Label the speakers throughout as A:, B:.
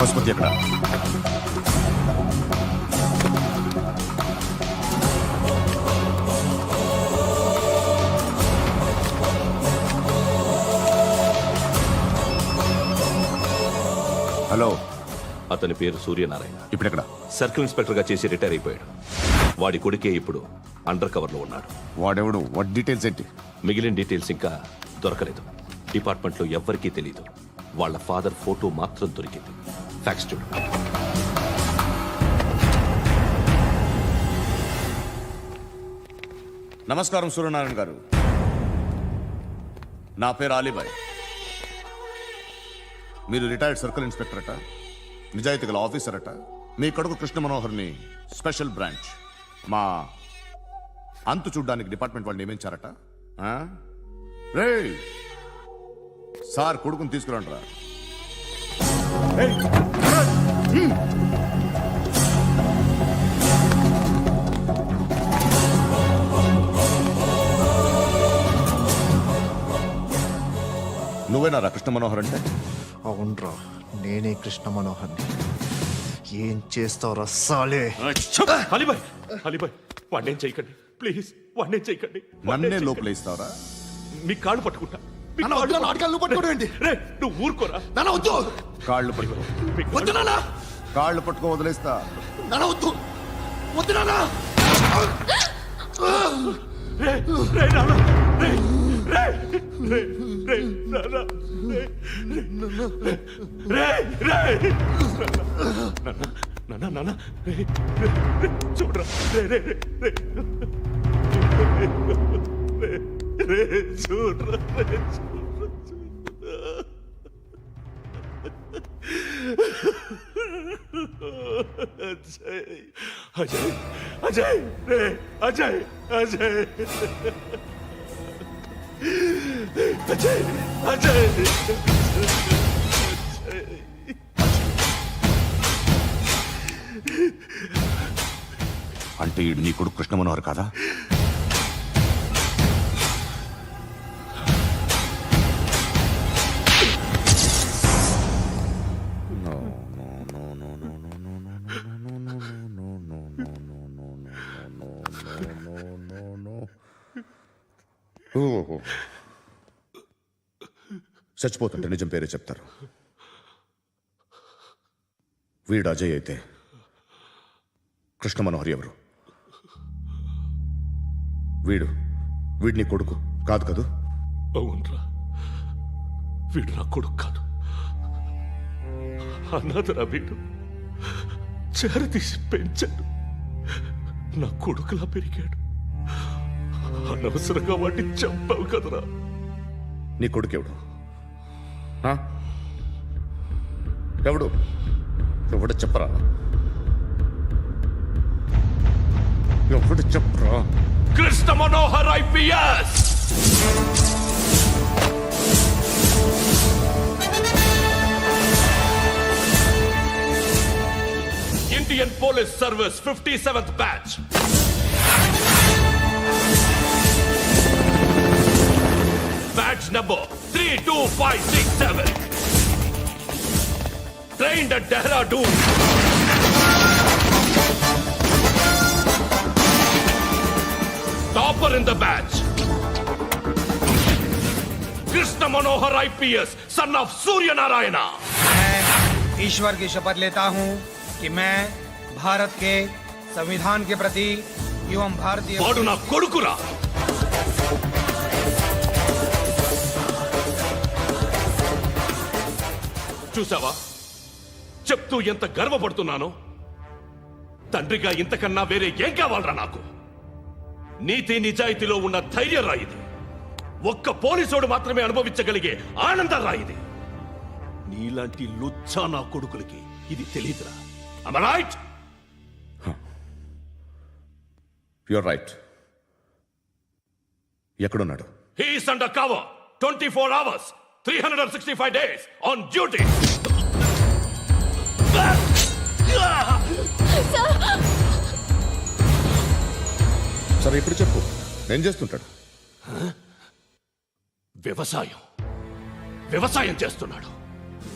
A: పశుపతి ఎక్కడ? హలో,
B: అతని పేరు సూర్యనారాయణ.
A: ఇప్పుడెక్కడ?
B: సర్కిల్ ఇన్స్పెక్టర్ గా చేసి రిటైర్ అయిపోయాడు. వాడి కొడుకే ఇప్పుడు అండర్ కవర్ లో ఉన్నాడు.
A: వాడెవడు? వాట్ డీటెయిల్స్ ఏంటి?
B: మిగిలిన డీటెయిల్స్ ఇంకా దొరకలేదు. డిపార్ట్మెంట్ లో ఎవ్వరికీ తెలీదు. వాళ్ళ ఫాదర్ ఫోటో మాత్రం దొరికింది. ఫ్యాక్స్ చూడు.
A: నమస్కారం సూర్యనారాయణ గారు. నా పేరు అలీబాయ్. మీరు రిటైర్డ్ సర్కిల్ ఇన్స్పెక్టర్ అట, నిజాయితీ గల ఆఫీసర్ అట. మీ కొడుకు కృష్ణ మనోహర్ని స్పెషల్ బ్రాంచ్ మా అంతు చూడ్డానికి డిపార్ట్మెంట్ వాళ్ళు నియమించారట. రే సార్, కొడుకుని తీసుకురండిరా. నువ్వేనా కృష్ణ మనోహర్ అంటే?
C: అవునరా, నేనే కృష్ణ మనోహర్ని. ఏం చేస్తావురా సాలే?
B: అలీబాయ్, అలీబాయ్, వాడినేం చేయకండి ప్లీజ్, వాడినేం చేయకండి.
A: నన్నే లోపల ఇస్తావరా?
B: మీ కాళ్ళు పట్టుకుంటా. రే, నువ్వు ఊరుకోరా.
A: కాళ్ళు పట్టుకో. కాళ్ళు పట్టుకో, వదిలేస్తా.
B: రే, రే, నాన్న, రే, రే, రే, రే, నాన్న, రే, రే, రే, నాన్న, నాన్న, రే, రే, రే, చూడరా, రే, రే, రే, రే, రే, రే, చూడరా, రే, అజయ్, అజయ్, అజయ్, రే, అజయ్, అజయ్, అజయ్, అజయ్,
A: అంటే ఈడు నీ కొడుకు కృష్ణ మనోహర్ కాదా? చచ్చిపోతుంటే నిజం పేరే చెప్తారు. వీడు అజయ్ అయితే కృష్ణ మనోహర్ ఎవరు? వీడిని కొడుకు కాదు కదూ?
B: అవునరా, వీడు నా కొడుకు కాదు. అన్నదరా వీడు. చేరతీసి పెంచాడు. నా కొడుకులా పెరిగాడు. అనవసరంగా వాడిని చంపావు కదరా.
A: నీ కొడుకు ఎవడు? ఎవడు? ఎవడు చెప్పరా? ఎవడు చెప్పరా?
B: Krishna Manohar IPS. Indian police service 57th batch. Badge number 32567. Trained at Dehradun. Topper in the batch. Krishna Manohar IPS, son of Surya Narayana.
D: मैं ईश्वर की शपथ लेता हूं कि मैं भारत के संविधान के प्रति एवं भारतीय
B: వాడు నా కొడుకురా. చూసావా చెప్తూ ఎంత గర్వపడుతున్నానో? తండ్రిగా ఇంతకన్నా వేరే ఏం కావాలరా నాకు? నీతి నిజాయితీలో ఉన్న ధైర్యం రాయిది. ఒక్క పోలీసోడు మాత్రమే అనుభవించగలిగే ఆనందం రాయిది. నీలాంటి లుచ్చా నా కొడుకులకి ఇది తెలీదురా. Am I right?
A: You're right. ఎక్కడున్నాడు?
B: He is under cover 24 hours 365 days on duty.
A: సరే ఇప్పుడు చెప్పు, ఏం చేస్తుంటాడు?
B: వ్యవసాయం చేస్తున్నాడు.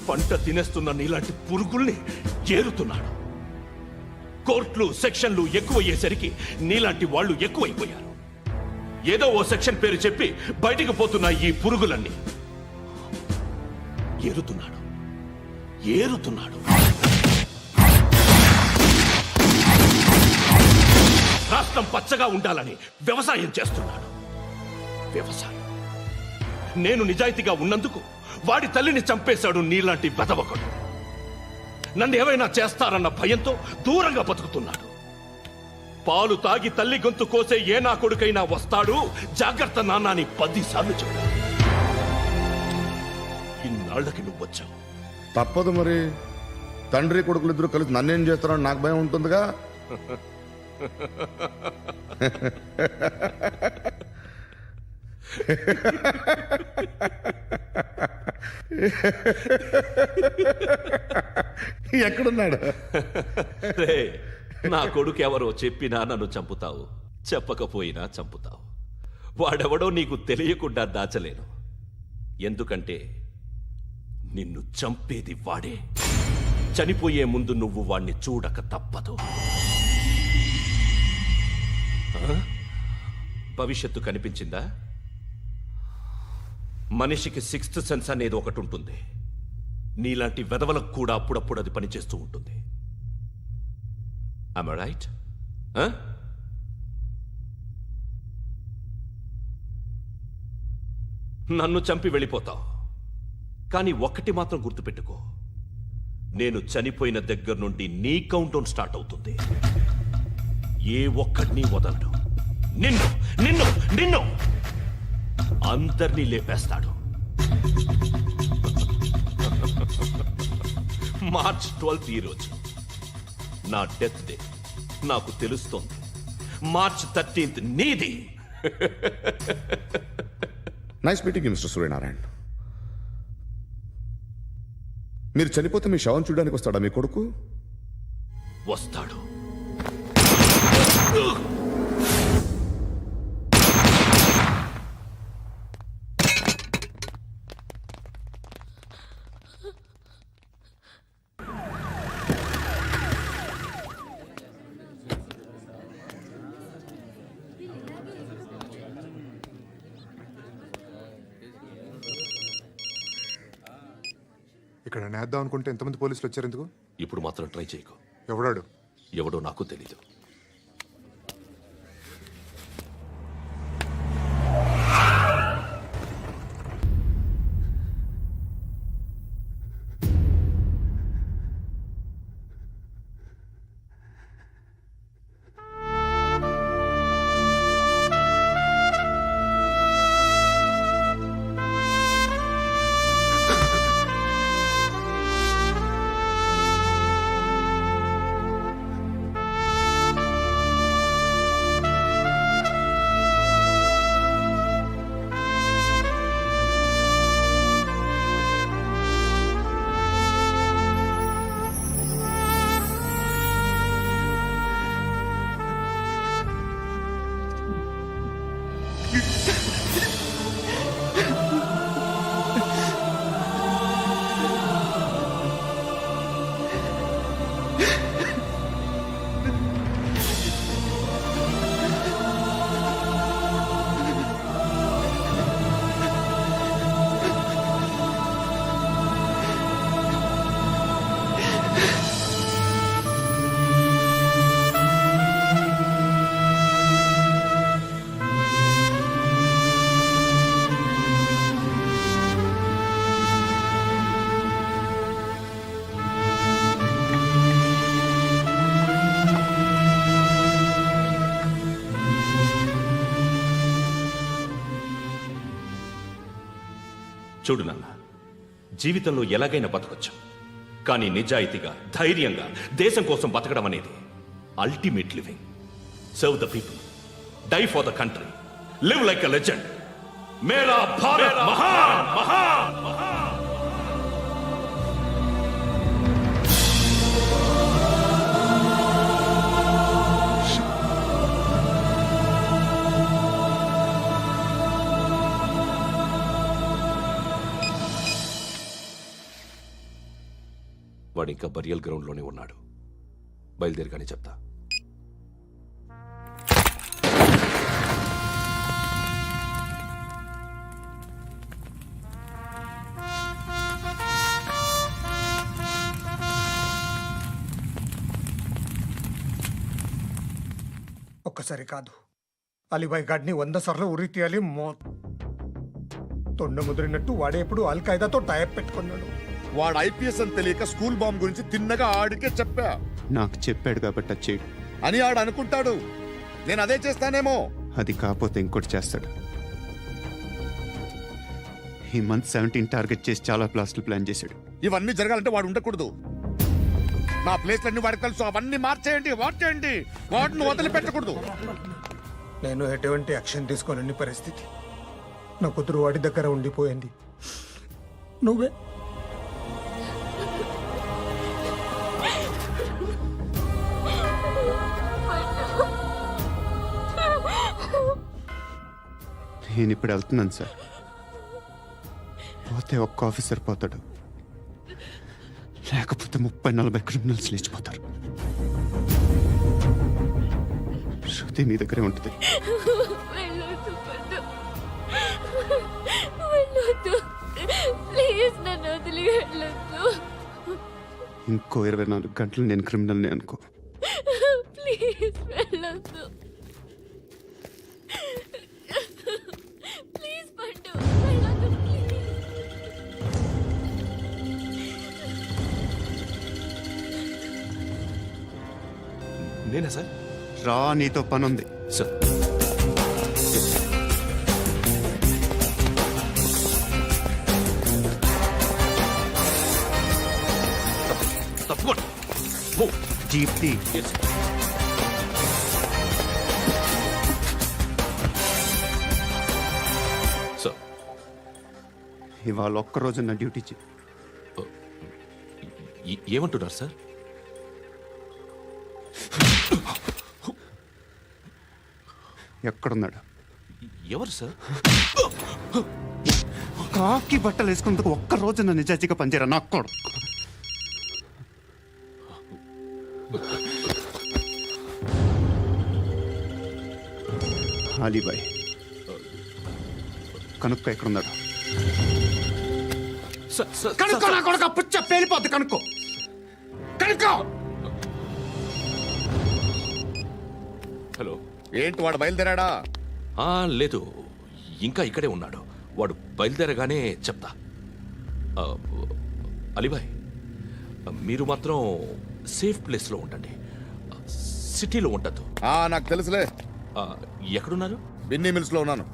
B: పంట తినేస్తున్న నీలాంటి పురుగుల్ని ఏరుతున్నాడు. కోర్టులు సెక్షన్లు ఎక్కువయ్యేసరికి నీలాంటి వాళ్ళు ఎక్కువైపోయారు. ఏదో ఓ సెక్షన్ పేరు చెప్పి బయటికి పోతున్న ఈ పురుగులన్నీ ఏరుతున్నాడు. రాష్ట్రం పచ్చగా ఉండాలని వ్యవసాయం చేస్తున్నాడు. వ్యవసాయం. నేను నిజాయితీగా ఉన్నందుకు వాడి తల్లిని చంపేశాడు నీలాంటి వెధవకుడు. నన్ను ఏమైనా చేస్తారన్న భయంతో దూరంగా బతుకుతున్నాడు. పాలు తాగి తల్లి గొంతు కోసే ఏ నా కొడుకైనా వస్తాడు, జాగ్రత్త నాన్న అని 10 సార్లు చెప్పాడు. ఇన్నాళ్ళకి నువ్వు వచ్చావు.
A: తప్పదు మరి. తండ్రి కొడుకులు ఇద్దరు కలిసి నన్నేం చేస్తారని నాకు భయం ఉంటుందిగా. ఎక్కడున్నాడు?
B: రే, నా కొడుకు ఎవరో చెప్పినా నన్ను చంపుతావు, చెప్పకపోయినా చంపుతావు. వాడెవడో నీకు తెలియకుండా దాచలేను. ఎందుకంటే నిన్ను చంపేది వాడే. చనిపోయే ముందు నువ్వు వాణ్ణి చూడక తప్పదు. భవిష్యత్తు కనిపించిందా? మనిషికి 6th సెన్స్ అనేది ఒకటి ఉంటుంది. నీలాంటి వెధవలకు కూడా అప్పుడప్పుడు అది పనిచేస్తూ ఉంటుంది. Am I right? నన్ను చంపి వెళ్ళిపోతావు. కానీ ఒక్కటి మాత్రం గుర్తుపెట్టుకో, నేను చనిపోయిన దగ్గర నుండి నీ కౌంటౌన్ స్టార్ట్ అవుతుంది. ఏ ఒక్కడిని వదలడు. నిన్ను నిన్ను నిన్ను అందరినీ లేపేస్తాడు. మార్చ్ 12th ఈ రోజు నా డెత్ డే. నాకు తెలుస్తోంది. మార్చ్ 13th నీది.
A: Nice meeting mister Suryanarayana. మీరు చనిపోతే మీ శవం చూడడానికి వస్తాడా మీ కొడుకు?
B: వస్తాడు.
E: ఇక్కడ నేద్దాం అనుకుంటే ఎంతమంది పోలీసులు వచ్చారు ఎందుకు?
B: ఇప్పుడు మాత్రం ట్రై చేయకు.
E: ఎవడాడు?
B: ఎవడో నాకు తెలీదు. చూడు నాన్న, జీవితంలో ఎలాగైనా బతకొచ్చు. కానీ నిజాయితీగా, ధైర్యంగా దేశం కోసం బతకడం అనేది ultimate living. Serve the people, die for the country, live like a legend. మేరా భారత్ మహాన్ మహాన్ మహాన్. వాడు ఇంకా బరియల్ గ్రౌండ్లోనే ఉన్నాడు. బయలుదేరగానే చెప్తా.
D: ఒక్కసారి కాదు, అలీబాయ్ గాడిని 100 సార్లు ఉరి తీయాలి. తొండ ముదిరినట్టు వాడే ఎప్పుడు అల్ ఖైదాతో టైప్ పెట్టుకున్నాడు.
A: వాడు ఐపీఎస్ అని తెలియక స్కూల్ బాంబ్ గురించి తిన్నగా ఆడికే చెప్పా
F: నాకు చెప్పాడు కాబట్టి అది చేయడు.
A: అని ఆడు అనుకుంటాడు. నేను అదే చేస్తానేమో.
F: అది కాకపోతే ఇంకోటి చేస్తాడు. ఈ మంత్ 17 టార్గెట్ చేసి చాలా ప్లాస్టులు ప్లాన్ చేశాడు.
A: ఇవన్నీ జరగాలంటే వాడు ఉండకూడదు. నా ప్లేస్లన్నీ వాడికి తెలుసు. అవన్నీ మార్చేయండి, వాటేయండి. వాటిని వదిలిపెట్టకూడదు.
D: నేను ఎటువంటి యాక్షన్ తీసుకోలేని పరిస్థితి. నా కూతురు వాడి దగ్గర ఉండిపోయింది. నువ్వే
F: నేను ఇప్పుడు వెళ్తున్నాను సార్. పోతే ఒక్క ఆఫీసర్ పోతాడు, లేకపోతే 30-40 క్రిమినల్స్ లేచిపోతారు. శృతి నీ దగ్గరే ఉంటుంది.
G: వెళ్ళొద్దు పండు, వెళ్ళొద్దు ప్లీజ్, నన్ను వదిలి వెళ్ళొద్దు.
F: ఇంకో 24 గంటలు నేను క్రిమినల్ని అనుకో.
G: ప్లీజ్ వెళ్ళొద్దు, ప్లీజ్ పండు వెళ్ళొద్దు ప్లీజ్.
B: నేనా సార్?
F: రా, నీతో పని ఉంది.
B: సార్, తప్పకుండా.
F: జీప్ తీ.
B: సార్,
F: ఇవాళ ఒక్కరోజు నా డ్యూటీ చేయి.
B: ఏమంటున్నారు సార్?
F: ఎక్కడున్నాడు?
B: ఎవరు సార్?
F: కాకి బట్టలు వేసుకున్నందుకు ఒక్కరోజు నా నిజాజీగా పనిచేయరా నాకు కొడుకు. అలీబాయ్ కనుక్కో, ఎక్కడున్నాడు? కనుక్కో నా కొడుకు. పుచ్చ పేలిపోద్ది. కనుక్కో, కనుక్కో.
B: హలో.
A: ఏంటి వాడు బయలుదేరాడా?
B: లేదు, ఇంకా ఇక్కడే ఉన్నాడు. వాడు బయలుదేరగానే చెప్తా. అలీబాయ్, మీరు మాత్రం సేఫ్ ప్లేస్లో ఉండండి, సిటీలో ఉండద్దు.
A: నాకు తెలుసులే.
B: ఎక్కడున్నారు?
A: బిన్నీ మిల్స్ లో ఉన్నాను.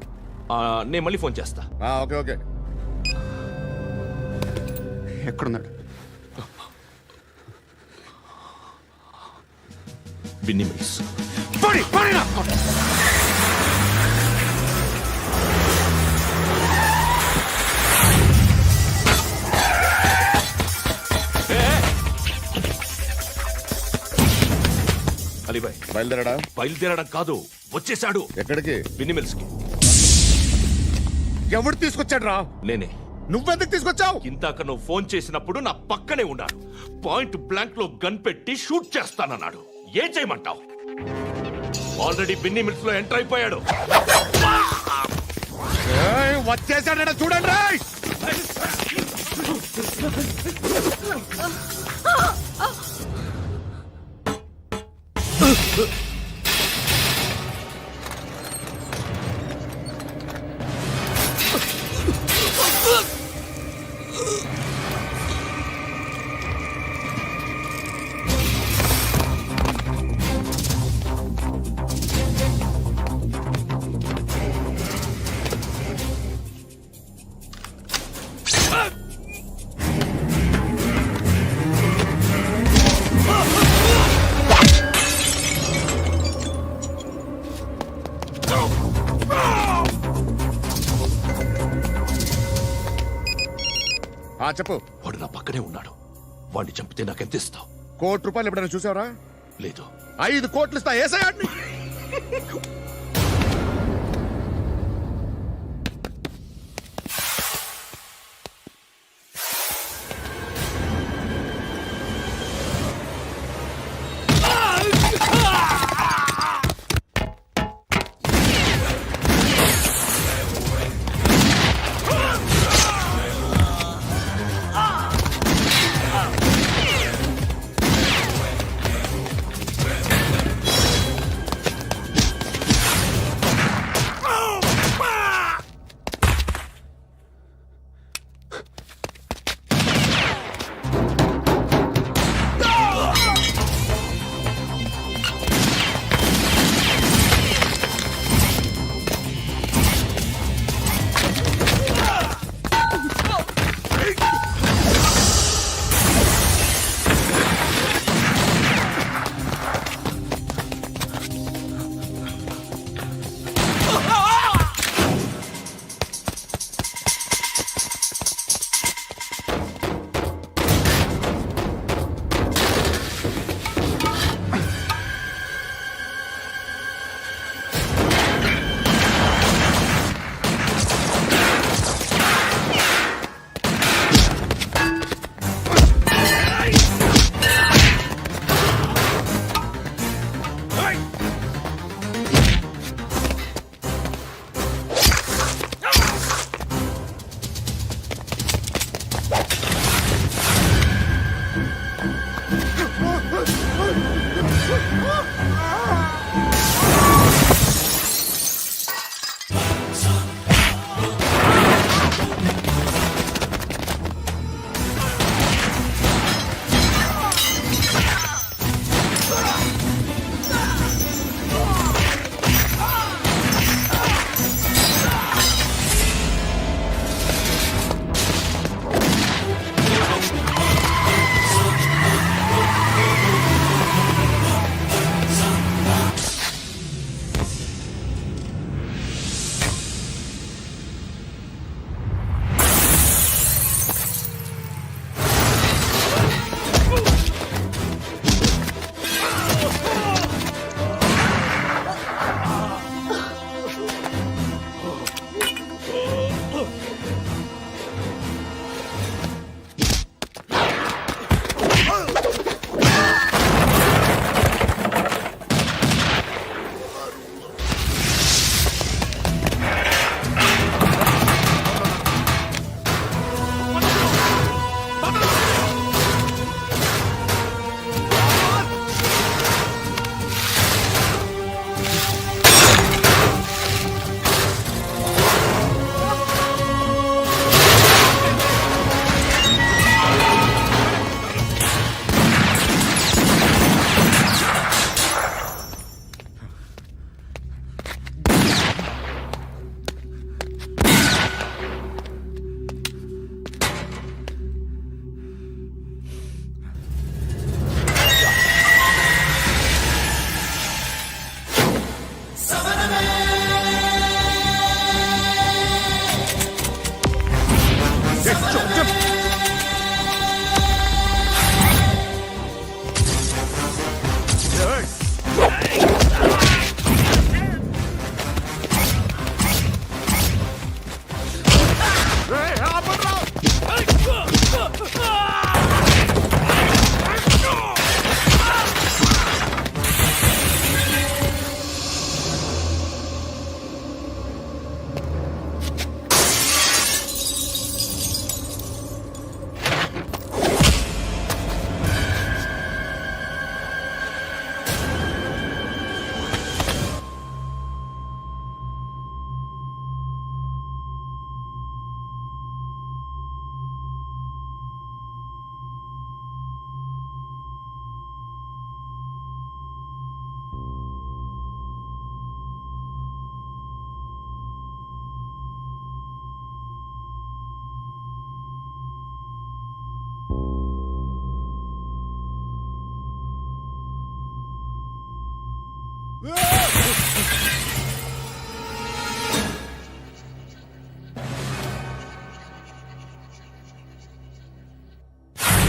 B: నేను మళ్ళీ ఫోన్ చేస్తా.
A: Okay okay.
F: ఎక్కడున్నాడు?
B: బిన్నీ మిల్స్. అలీబాయ్
A: బయలుదేరాడా?
B: బయలుదేరడం కాదు, వచ్చేశాడు.
A: ఎక్కడికి?
B: బిన్నీ మిల్స్ కి.
A: ఎవడు తీసుకొచ్చాడు రా?
B: నేనే.
A: నువ్వెందుకు తీసుకొచ్చావు?
B: ఇందాక నువ్వు ఫోన్ చేసినప్పుడు నా పక్కనే ఉన్నాడు. పాయింట్ బ్లాంక్ లో గన్ పెట్టి షూట్ చేస్తానన్నాడు. ఏం చేయమంటావు? ఆల్రెడీ బిన్నీ మిల్స్ లో ఎంటర్ అయిపోయాడు.
A: వచ్చేసాడ చూడండి రాయ్. చెప్పు.
B: వాడు నా పక్కనే ఉన్నాడు. వాడిని చంపితే నాకెంత ఇస్తావు?
A: ₹1 కోటి ఎప్పుడైనా చూసావరా?
B: లేదు.
A: 5 కోట్లు ఇస్తా. ఏసయాడిని.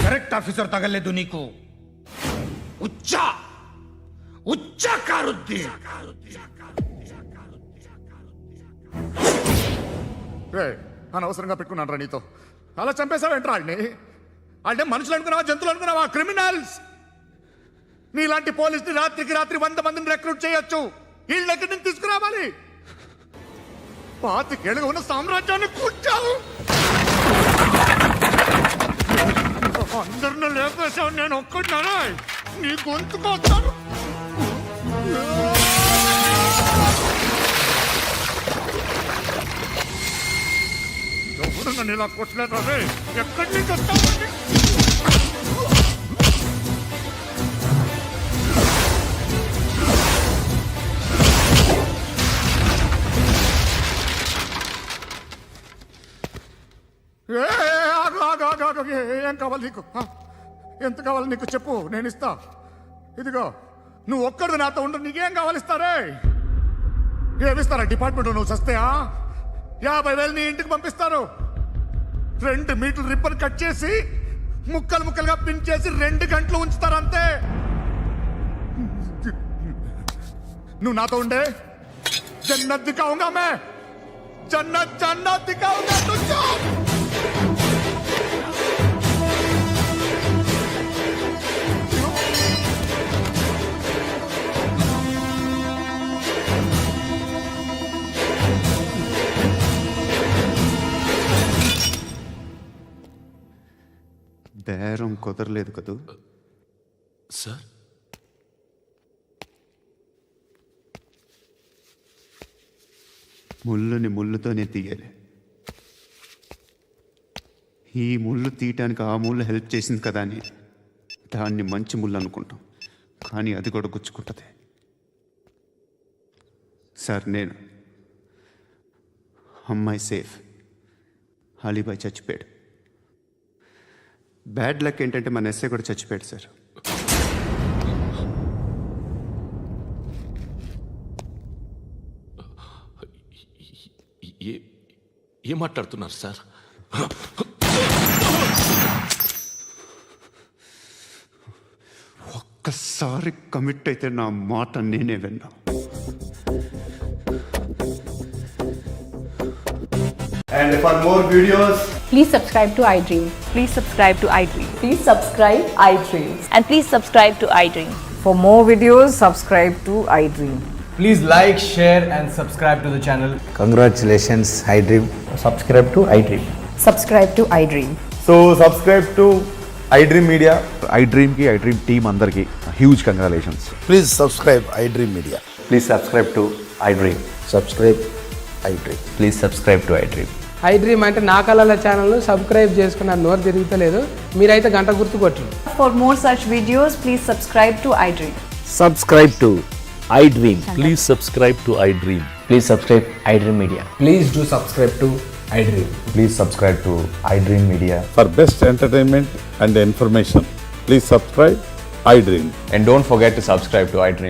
D: करेक्ट ऑफिसर तगलेदू नीकू उच्चा उच्चा कारुद्दी
A: రే అనవసరంగా పెట్టుకున్నాను రా నీతో అలా చంపేశావేంట్రా ఆడిని అంటే మనుషులు అనుకున్నావా జంతువులు అనుకున్నావా క్రిమినల్స్ నీలాంటి పోలీసుని రాత్రికి రాత్రి 100 మందిని రిక్రూట్ చేయొచ్చు వీళ్ళ దగ్గర నుంచి తీసుకురావాలి 25 ఏళ్ళుగా ఉన్న సామ్రాజ్యాన్ని కూర్చావు అందరిని లేపేశావు నేను ఒక్కడినారా నీ గొంతుకొస్తాను ఎవరు నన్ను ఇలా కొట్టలేదా రే ఎక్కడి నుంచి వస్తావు ఏం కావాలి నీకు ఎంత కావాలి నీకు చెప్పు నేను ఇస్తా ఇదిగో నువ్వు ఒక్కడు నాతో ఉండు నీకేం కావాలి ఇస్తారే ఏమిస్తారా డిపార్ట్మెంట్ నువ్వు చస్తేయా 50,000 నీ ఇంటికి పంపిస్తారు 2 మీటర్లు రిబ్బన్ కట్ చేసి ముక్కలు ముక్కలుగా పిన్ చేసి 2 గంటలు ఉంచుతారు అంతే నువ్వు నాతో ఉండే జన్నత్ దిఖాऊंगा मैं जन्नत जन्नत दिखाऊंगा तुझको
H: బేరం కుదరలేదు కదూ
B: సార్
H: ముళ్ళుని ముళ్ళుతోనే తీయాలి ఈ ముళ్ళు తీయటానికి ఆ ముళ్ళు హెల్ప్ చేసింది కదా అని దాన్ని మంచి ముళ్ళు అనుకుంటాం కానీ అది కూడా గుచ్చుకుంటుంది సార్ నేను అమ్మాయి సేఫ్ అలీబాయ్ చచ్చిపోయాడు బ్యాడ్ లక్ ఏంటంటే మన ఎస్ఐ కూడా చచ్చిపోయాడు సార్
B: ఏం మాట్లాడుతున్నారు సార్
H: ఒక్కసారి కమిట్ అయితే నా మాట నేనే విన్నా
C: And for more videos,
I: Please subscribe to iDream.
J: Please subscribe to iDream.
I: Please subscribe iDream.
J: And please subscribe to iDream.
I: For more videos, subscribe to iDream.
D: Please like, share and subscribe to the channel.
K: Congratulations, iDream. Subscribe to iDream.
I: Subscribe to iDream.
K: So, subscribe to iDream Media. iDream ki iDream team andarki huge congratulations. Please subscribe iDream Media. Please subscribe to iDream. Subscribe iDream. Please subscribe to iDream.
J: iDream అంటే నా కళల channel subscribe చేసుకున్న నోరు తిరుగుతలేదు మీరైతే గంట గుర్తు కొట్టండి.
I: For more such videos, please subscribe to iDream.
K: Subscribe to iDream.
B: Please subscribe to iDream.
K: Please subscribe iDream Media.
D: Please do subscribe to iDream.
K: Please subscribe to iDream Media.
L: For best entertainment and information, please subscribe iDream.
K: And don't forget to subscribe to iDream.